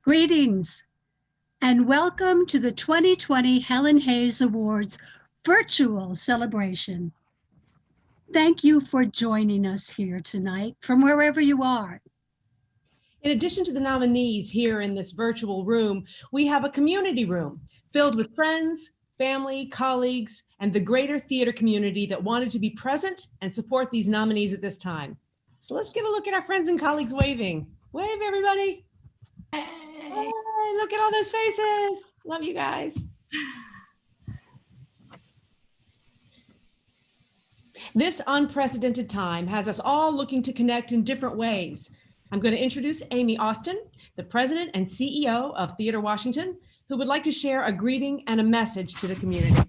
Greetings and welcome to the 2020 Helen Hayes Awards virtual celebration. Thank you for joining us here tonight from wherever you are. In addition to the nominees here in this virtual room, we have a community room filled with friends, family, colleagues, and the greater theater community that wanted to be present and support these nominees at this time. So let's get a look at our friends and colleagues waving. Wave, everybody. Hey, look at all those faces. Love you guys. This unprecedented time has us all looking to connect in different ways. I'm going to introduce Amy Austin, the president and CEO of Theater Washington, who would like to share a greeting and a message to the community.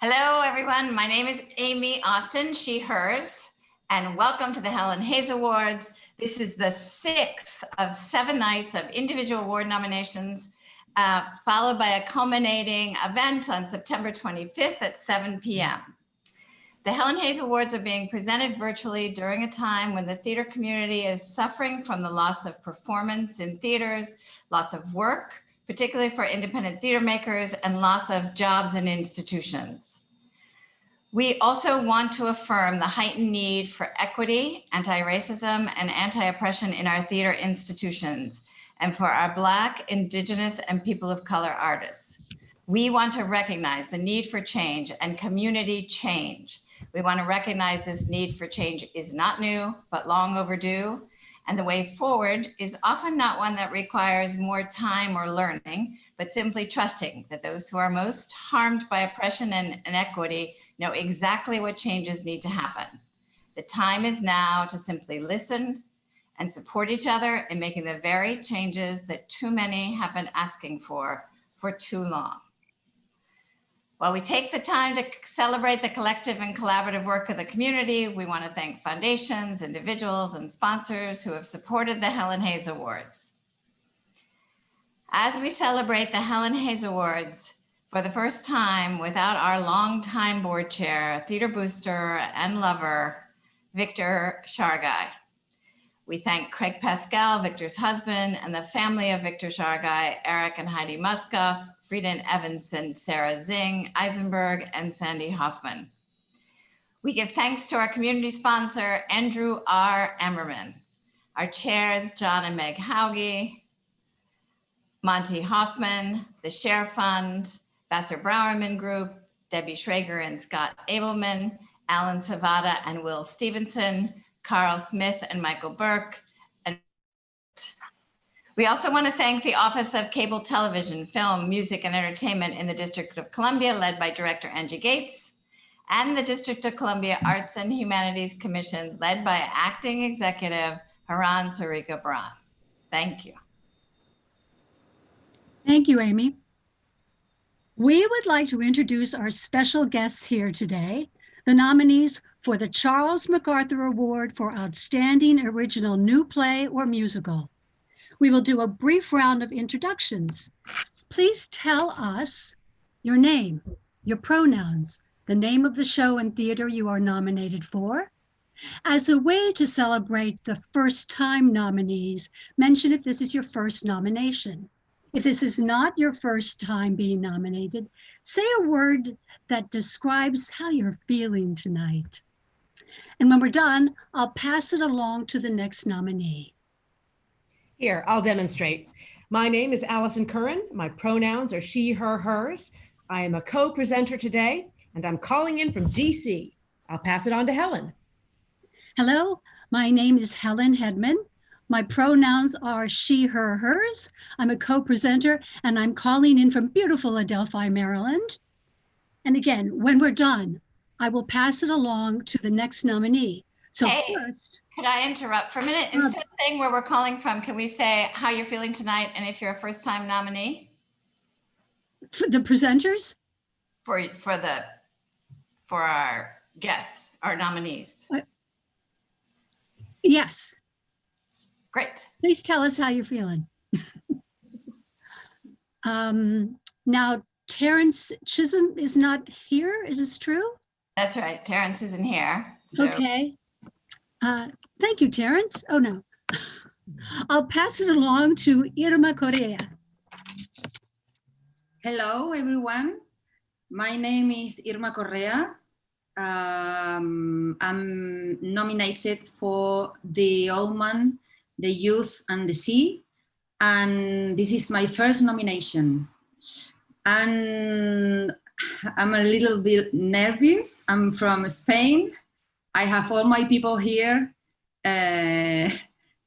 Hello, everyone. My name is Amy Austin, she, hers, and welcome to the Helen Hayes Awards. This is the 6th of 7 nights of individual award nominations, followed by a culminating event on September 25th at 7 p.m. The Helen Hayes Awards are being presented virtually during a time when the theater community is suffering from the loss of performance in theaters, loss of work, particularly for independent theater makers, and loss of jobs in institutions. We also want to affirm the heightened need for equity, anti-racism, and anti-oppression in our theater institutions, and for our Black, Indigenous, and people of color artists. We want to recognize the need for change and community change. We want to recognize this need for change is not new, but long overdue. And the way forward is often not one that requires more time or learning, but simply trusting that those who are most harmed by oppression and inequity know exactly what changes need to happen. The time is now to simply listen and support each other in making the very changes that too many have been asking for too long. While we take the time to celebrate the collective and collaborative work of the community, we want to thank foundations, individuals, and sponsors who have supported the Helen Hayes Awards. As we celebrate the Helen Hayes Awards, for the first time without our longtime board chair, theater booster, and lover, Victor Shargai. We thank Craig Pascal, Victor's husband, and the family of Victor Shargai, Eric and Heidi Muscoff, Friedan Evanson, Sarah Zing, Eisenberg, and Sandy Hoffman. We give thanks to our community sponsor, Andrew R. Emmerman, our chairs, John and Meg Hauge, Monty Hoffman, the Share Fund, Vassar Browerman Group, Debbie Schrager and Scott Abelman, Alan Savada and Will Stevenson, Carl Smith and Michael Burke. And we also want to thank the Office of Cable Television, Film, Music, and Entertainment in the District of Columbia, led by Director Angie Gates, and the District of Columbia Arts and Humanities Commission, led by Acting Executive Haran Sarika Baran. Thank you. Thank you, Amy. We would like to introduce our special guests here today, the nominees for the Charles MacArthur Award for Outstanding Original New Play or Musical. We will do a brief round of introductions. Please tell us your name, your pronouns, the name of the show and theater you are nominated for. As a way to celebrate the first-time nominees, mention if this is your first nomination. If this is not your first time being nominated, say a word that describes how you're feeling tonight. And when we're done, I'll pass it along to the next nominee. Here, I'll demonstrate. My name is Allison Curran. My pronouns are she, her, hers. I am a co-presenter today, and I'm calling in from DC. I'll pass it on to Helen. Hello, my name is Helen Hedman. My pronouns are she, her, hers. I'm a co-presenter, and I'm calling in from beautiful Adelphi, Maryland. And again, when we're done, I will pass it along to the next nominee. So first, could I interrupt for a minute? Instead of saying where we're calling from, can we say how you're feeling tonight and if you're a first-time nominee? For the presenters? For our guests, our nominees. Yes. Great. Please tell us how you're feeling. Now, Terrence Chisholm is not here. Is this true? That's right. Terrence isn't here. So. Okay. Thank you, Terrence. Oh, no. I'll pass it along to Irma Correa. Hello, everyone. My name is Irma Correa. I'm nominated for the Old Man, the Youth, and the Sea. And this is my first nomination. And I'm a little bit nervous. I'm from Spain. I have all my people here, a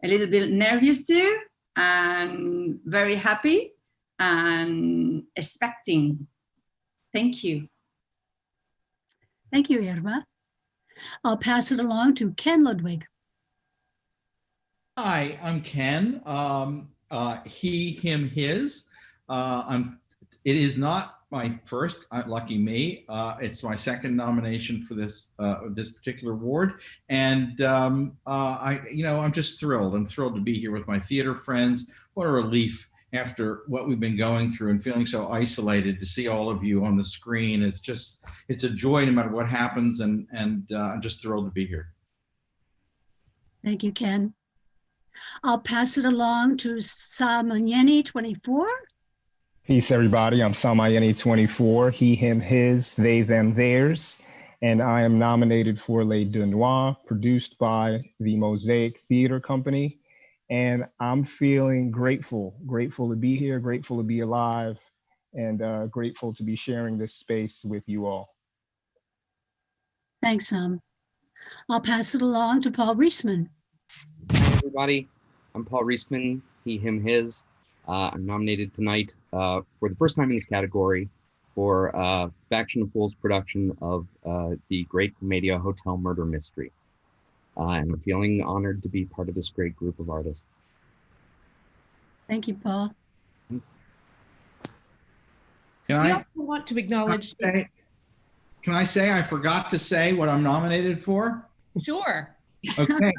little bit nervous too, and very happy and expecting. Thank you. Thank you, Irma. I'll pass it along to Ken Ludwig. Hi, I'm Ken. He, him, his. It is not my first, lucky me. It's my second nomination for this this particular award, and I'm just thrilled. I'm thrilled to be here with my theater friends. What a relief after what we've been going through and feeling so isolated to see all of you on the screen. It's a joy no matter what happens, and I'm just thrilled to be here. Thank you, Ken. I'll pass it along to Samanyeni 24. Peace, everybody. I'm Samayeni 24, he, him, his, they, them, theirs. And I am nominated for Les Deux Noirs, produced by the Mosaic Theater Company. And I'm feeling grateful to be here, grateful to be alive, and grateful to be sharing this space with you all. Thanks, Sam. I'll pass it along to Paul Reisman. Hi, everybody. I'm Paul Reisman, he, him, his. I'm nominated tonight for the first time in this category for Faction of Fools production of the Great Comedia Hotel Murder Mystery. And I'm feeling honored to be part of this great group of artists. Thank you, Paul. Thanks. Can We I also want to acknowledge. can I say I forgot to say what I'm nominated for? Sure. Okay.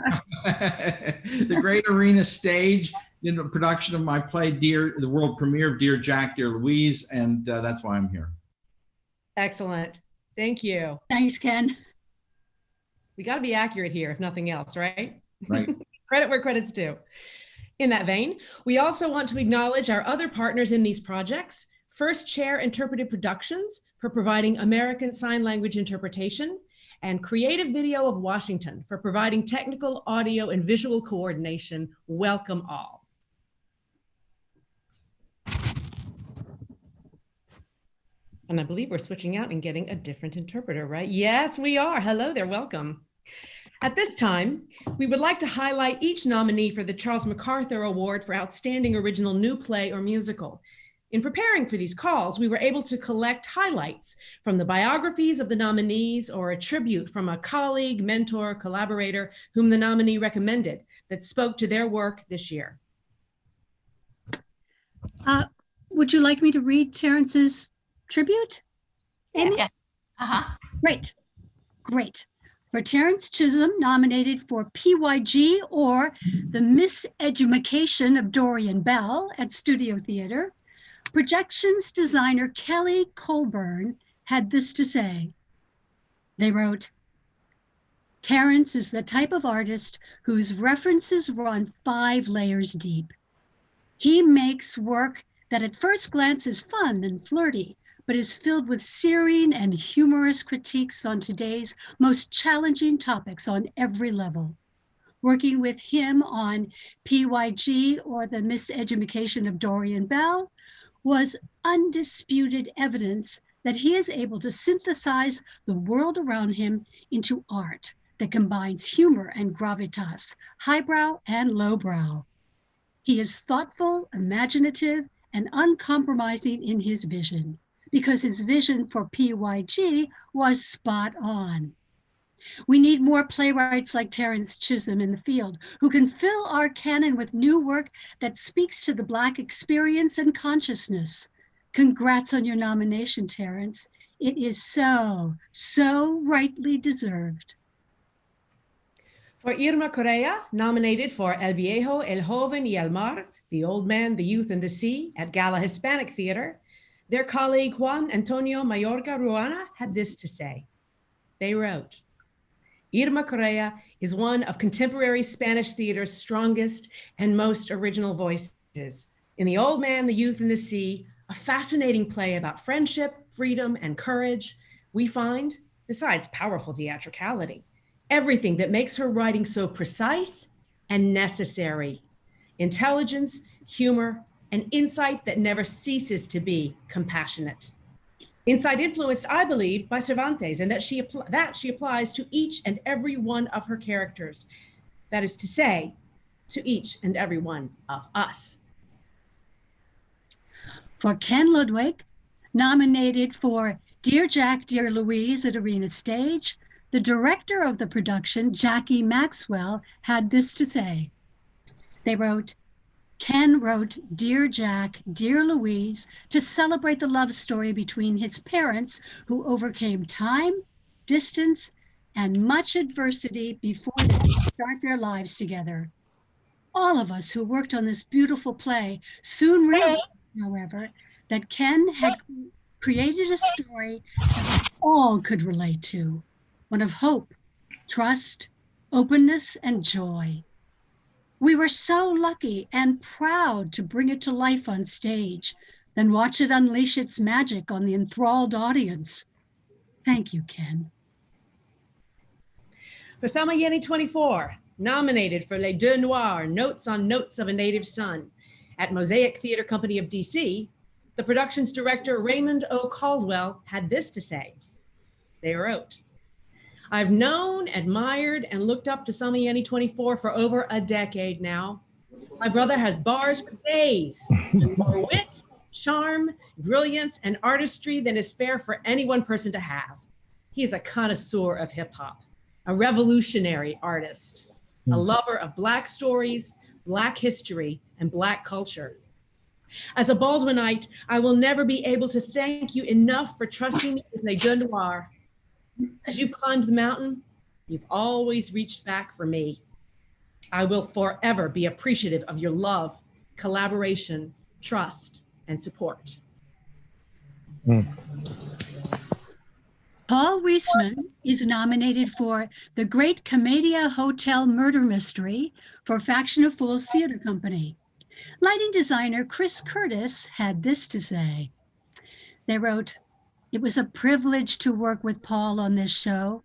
The Great Arena Stage in the production of my play, the world premiere of Dear Jack, Dear Louise, and that's why I'm here. Excellent. Thank you. Thanks, Ken. We got to be accurate here, if nothing else, right? Right. Credit where credit's due. In that vein, we also want to acknowledge our other partners in these projects, First Chair Interpretive Productions for providing American Sign Language interpretation, and Creative Video of Washington for providing technical, audio, and visual coordination. Welcome all. And I believe we're switching out and getting a different interpreter, right? Yes, we are. Hello there, welcome. At this time, we would like to highlight each nominee for the Charles MacArthur Award for Outstanding Original New Play or Musical. In preparing for these calls, we were able to collect highlights from the biographies of the nominees or a tribute from a colleague, mentor, collaborator whom the nominee recommended that spoke to their work this year. Would you like me to read Terrence's tribute, Amy? Yeah. Uh-huh. Great. For Terrence Chisholm, nominated for PYG or the Miseducation of Dorian Bell at Studio Theater, projections designer Kelly Colburn had this to say. They wrote, Terrence is the type of artist whose references run 5 layers deep. He makes work that at first glance is fun and flirty, but is filled with searing and humorous critiques on today's most challenging topics on every level. Working with him on PYG or the Miseducation of Dorian Bell was undisputed evidence that he is able to synthesize the world around him into art that combines humor and gravitas, highbrow and lowbrow. He is thoughtful, imaginative, and uncompromising in his vision, because his vision for PYG was spot on. We need more playwrights like Terrence Chisholm in the field who can fill our canon with new work that speaks to the Black experience and consciousness. Congrats on your nomination, Terrence. It is so rightly deserved. For Irma Correa, nominated for El Viejo, El Joven y El Mar, The Old Man, the Youth, and the Sea at Gala Hispanic Theater, their colleague Juan Antonio Mayorga Ruana had this to say. They wrote, Irma Correa is one of contemporary Spanish theater's strongest and most original voices. In The Old Man, the Youth, and the Sea, a fascinating play about friendship, freedom, and courage, we find, besides powerful theatricality, everything that makes her writing so precise and necessary. Intelligence, humor, and insight that never ceases to be compassionate. Insight influenced, I believe, by Cervantes, and that she applies to each and every one of her characters. That is to say, to each and every one of us. For Ken Ludwig, nominated for Dear Jack, Dear Louise at Arena Stage, the director of the production, Jackie Maxwell, had this to say. Ken wrote Dear Jack, Dear Louise to celebrate the love story between his parents who overcame time, distance, and much adversity before they could start their lives together. All of us who worked on this beautiful play soon realized, however, that Ken had created a story that we all could relate to, one of hope, trust, openness, and joy. We were so lucky and proud to bring it to life on stage, then watch it unleash its magic on the enthralled audience. Thank you, Ken. For Samayeni 24, nominated for Les Deux Noirs, Notes on Notes of a Native Son, at Mosaic Theater Company of DC, the production's director, Raymond O. Caldwell, had this to say. They wrote, I've known, admired, and looked up to Samayeni 24 for over a decade now. My brother has bars for days, and more wit, charm, brilliance, and artistry than is fair for any one person to have. He is a connoisseur of hip hop, a revolutionary artist, a lover of Black stories, Black history, and Black culture. As a Baldwinite, I will never be able to thank you enough for trusting me with Les Deux Noirs. As you've climbed the mountain, you've always reached back for me. I will forever be appreciative of your love, collaboration, trust, and support. Paul Reisman is nominated for The Great Commedia Hotel Murder Mystery for Faction of Fools Theater Company. Lighting designer Chris Curtis had this to say. They wrote, It was a privilege to work with Paul on this show.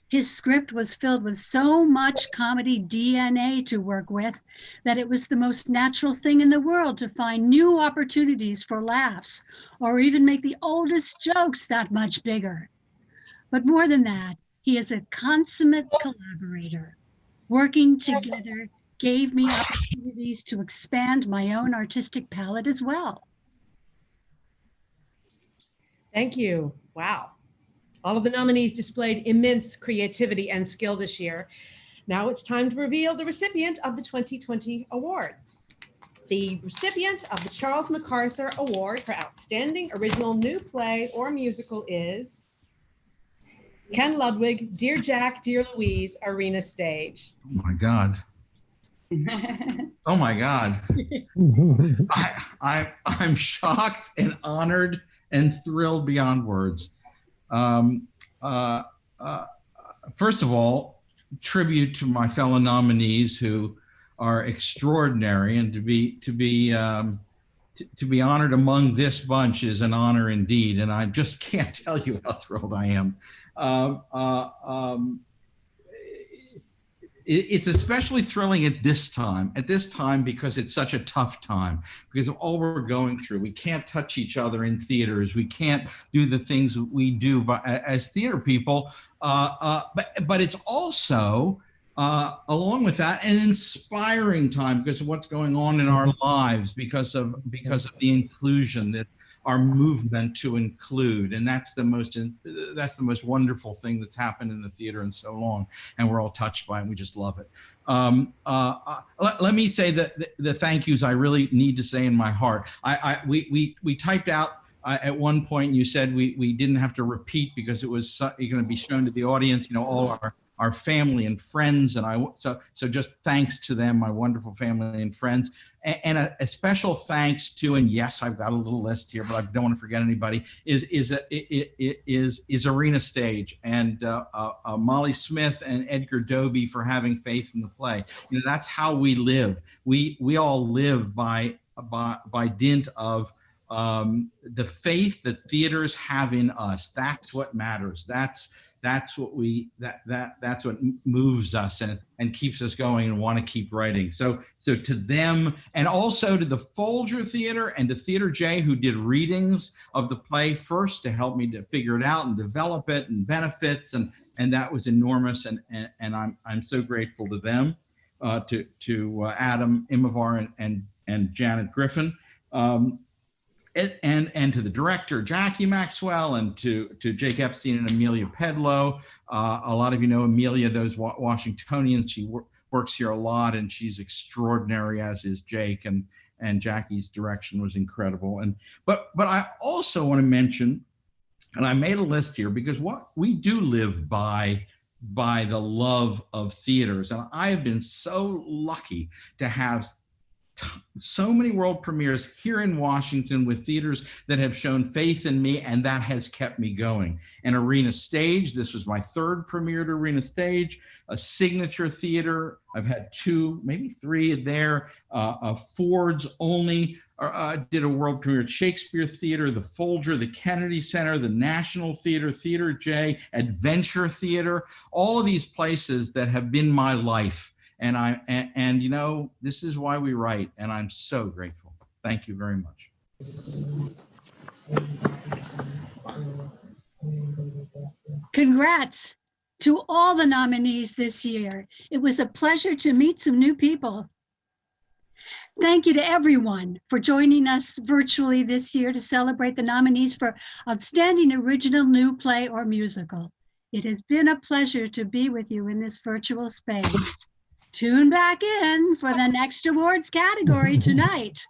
His script was filled with so much comedy DNA to work with that it was the most natural thing in the world to find new opportunities for laughs or even make the oldest jokes that much bigger. But more than that, he is a consummate collaborator. Working together gave me opportunities to expand my own artistic palette as well. Thank you. Wow. All of the nominees displayed immense creativity and skill this year. Now it's time to reveal the recipient of the 2020 award. The recipient of the Charles MacArthur Award for Outstanding Original New Play or Musical is Ken Ludwig, Dear Jack, Dear Louise, Arena Stage. Oh my God. Oh my God. I'm shocked and honored and thrilled beyond words. First of all, tribute to my fellow nominees who are extraordinary, and to be honored among this bunch is an honor indeed. And I just can't tell you how thrilled I am. It's especially thrilling at this time because it's such a tough time, because of all we're going through. We can't touch each other in theaters. We can't do the things that we do as theater people. But it's also, along with that, an inspiring time because of what's going on in our lives, because of the inclusion that our movement to include, and that's the most wonderful thing that's happened in the theater in so long, and we're all touched by it, and we just love it. Let me say that the thank yous I really need to say in my heart. We typed out at one point, you said we didn't have to repeat because it was going to be shown to the audience, all our family and friends. And so just thanks to them, my wonderful family and friends. And a special thanks to, and yes, I've got a little list here, but I don't want to forget anybody, is Arena Stage and Molly Smith and Edgar Doby for having faith in the play. You know, that's how we live. We all live by dint of the faith that theaters have in us. That's what matters. That's what that's what moves us and keeps us going and want to keep writing. So to them, and also to the Folger Theater and to Theater J, who did readings of the play first to help me to figure it out and develop it and benefits, and that was enormous. And I'm so grateful to them, to Adam Imavar and Janet Griffin. And to the director, Jackie Maxwell, and to Jake Epstein and Amelia Pedlow. A lot of you know Amelia, those Washingtonians. She works here a lot, and she's extraordinary, as is Jake, and Jackie's direction was incredible. But I also want to mention, and I made a list here, because what we do live by the love of theaters. And I have been so lucky to have so many world premieres here in Washington with theaters that have shown faith in me, and that has kept me going. And Arena Stage, this was my third premiere at Arena Stage, a signature theater. I've had 2, maybe 3 there. Ford's only did a world premiere at Shakespeare Theater, the Folger, the Kennedy Center, the National Theater, Theater J, Adventure Theater, all of these places that have been my life. And you know, this is why we write, and I'm so grateful. Thank you very much. Congrats to all the nominees this year. It was a pleasure to meet some new people. Thank you to everyone for joining us virtually this year to celebrate the nominees for Outstanding Original New Play or Musical. It has been a pleasure to be with you in this virtual space. Tune back in for the next awards category tonight.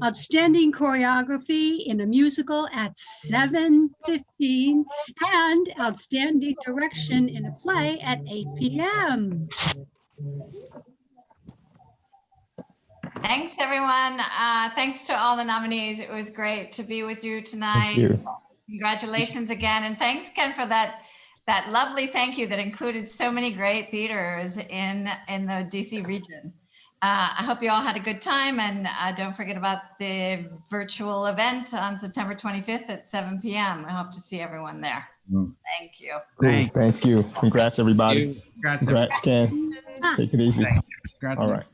Outstanding Choreography in a Musical at 7:15 and Outstanding Direction in a Play at 8 p.m. Thanks, everyone. Thanks to all the nominees. It was great to be with you tonight. Thank you. Congratulations again. And thanks, Ken, for that lovely thank you that included so many great theaters in the DC region. I hope you all had a good time, and don't forget about the virtual event on September 25th at 7 p.m. I hope to see everyone there. Thank you. Cool. Thank you. Congrats, everybody. Congrats, Congrats, Ken. Take it easy. Congrats. All right.